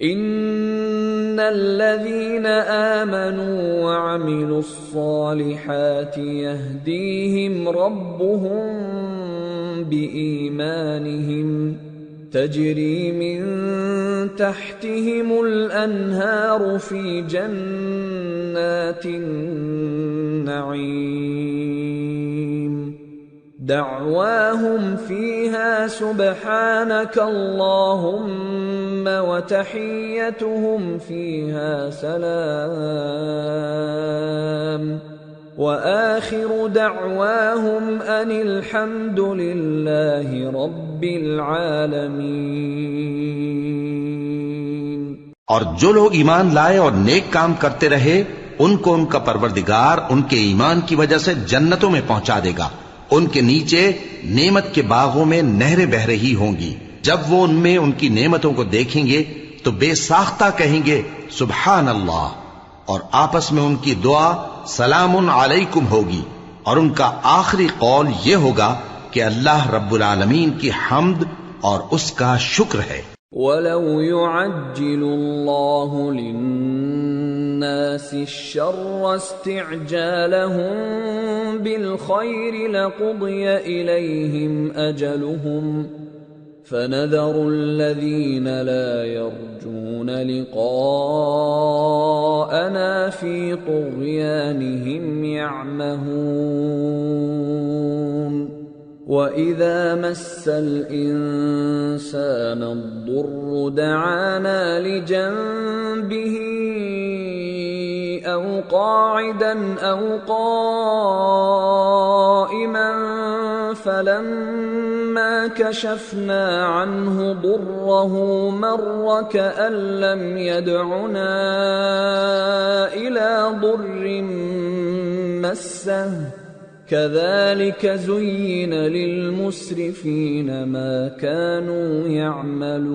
इन्नल्लज़ीन आमनू व अमिलुस्सालिहाति यहदीहिम रब्बुहुम बिईमानिहिम तजरी मिन तहतिहिमुल अन्हारु फी जन्नातिन नईम दअवाहुम फीहा सुब्हानक अल्लाहुम्म व तहिय्यतुहुम फीहा सलाम व आखिरु दअवाहुम अनिल हम्दुलिल्लाहि रब्बिल आलमीन। और जो लोग ईमान लाए और नेक काम करते रहे उनको उनका परवरदिगार उनके ईमान की वजह से जन्नतों में पहुंचा देगा। उनके नीचे नेमत के बागों में नहरें बह रही होंगी। जब वो उनमें उनकी नेमतों को देखेंगे तो बेसाख्ता कहेंगे सुभान अल्लाह, और आपस में उनकी दुआ सलामुन अलैकुम होगी। और उनका आखिरी कौल ये होगा कि अल्लाह रब्बुल आलमीन की हम्द और उसका शुक्र है। वलौ युअज्जिलुल्लाहु लिन्नासि अश्शर्र इस्तिअजालहुम बिलखैरि लक़ुदिय इलैहिम अजलुहुम फनज़रुल्लज़ीन ला यर्जून लिक़ाअना फ़ी तुग़यानिहिम यअमहून। वइज़ा मस्सल इंसान अद्दुर्रु दआना लिजंबिही औ क़ाइदन औ क़ाइमन फलम्मा कशफना अन्हु दुर्रहु मर्र कअन लम यदउना इला दुर्रिन मस्सह कज़ालिक ज़ुय्यिन लिलमुस्रिफ़ीन मा कानू यअमलून।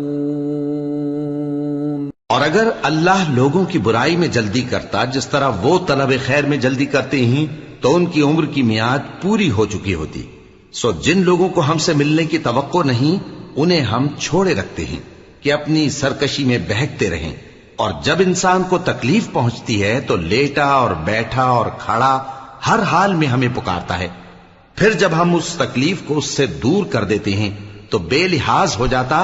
और अगर अल्लाह लोगों की बुराई में जल्दी करता जिस तरह वो तलब खैर में जल्दी करते हैं तो उनकी उम्र की मियाद पूरी हो चुकी होती। सो जिन लोगों को हमसे मिलने की तवक्को नहीं उन्हें हम छोड़े रखते हैं कि अपनी सरकशी में बहकते रहें। और जब इंसान को तकलीफ पहुंचती है तो लेटा और बैठा और खड़ा हर हाल में हमें पुकारता है। फिर जब हम उस तकलीफ को उससे दूर कर देते हैं तो बेलिहाज हो जाता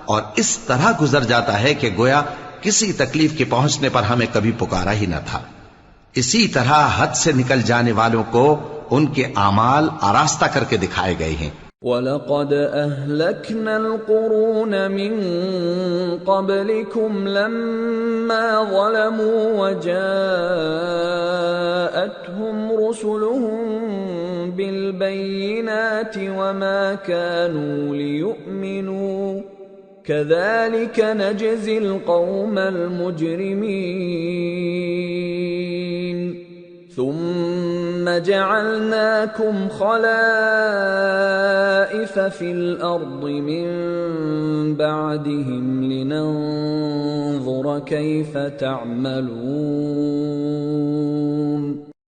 और इस तरह गुजर जाता है कि गोया किसी तकलीफ के पहुंचने पर हमें कभी पुकारा ही न था। इसी तरह हद से निकल जाने वालों को उनके आमाल आरास्ता करके दिखाए गए हैं। वलक़द अहलकनल क़ुरून मिन क़ब्लिकुम लम्मा ज़लमू वजाअतहुम रुसुलुहुम बिलबय्यिनाति वमा कानू लियुअ्मिनू कज़ालिक नजज़िल क़ौमल मुजरिमीन। सुम्म जअलनाकुम खलाइफ़ फिल अर्दि मिन बअदिहिम लिनंज़ुर कैफ़ तअमलून।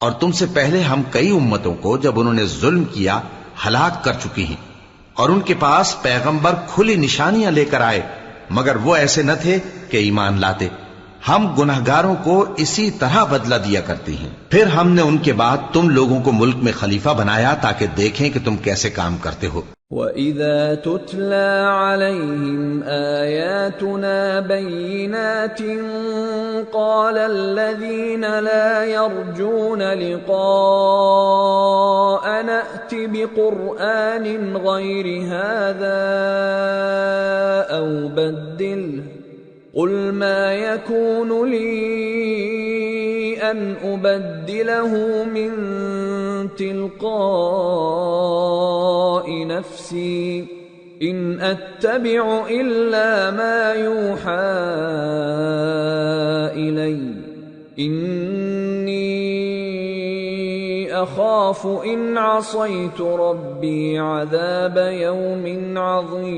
और तुमसे पहले हम कई उम्मतों को जब उन्होंने जुल्म किया हलाक कर चुकी हैं और उनके पास पैगंबर खुली निशानियां लेकर आए मगर वो ऐसे न थे कि ईमान लाते। हम गुनहगारों को इसी तरह बदला दिया करती हैं। फिर हमने उनके बाद तुम लोगों को मुल्क में खलीफा बनाया ताकि देखें कि तुम कैसे काम करते हो। वइज़ा तुतला अलैहिम आयातुना बय्यिनातिन क़ालल्लज़ीन ला यर्जून लिक़ाअना अति बिक़ुरआनिन गैरि हाज़ा औ बद्दिलहु क़ुल मा यकूनु ली अन उबद्दिलहु मिन तिलक़ाइ नफ़्सी इन अत्तबिउ इल्ला मा यूहा इलैया इन्नी अख़ाफ़ु इन असैतु रब्बी अज़ाब यौमिन अज़ीम।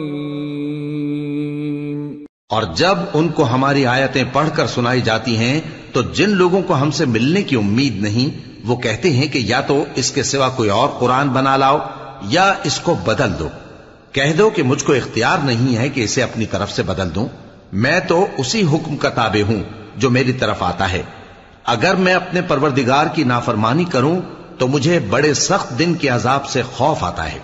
और जब उनको हमारी आयतें पढ़कर सुनाई जाती हैं तो जिन लोगों को हमसे मिलने की उम्मीद नहीं वो कहते हैं कि या तो इसके सिवा कोई और कुरान बना लाओ या इसको बदल दो। कह दो कि मुझको इख्तियार नहीं है कि इसे अपनी तरफ से बदल दूं। मैं तो उसी हुक्म का ताबे हूं जो मेरी तरफ आता है। अगर मैं अपने परवरदिगार की नाफरमानी करूं तो मुझे बड़े सख्त दिन के अजाब से खौफ आता है।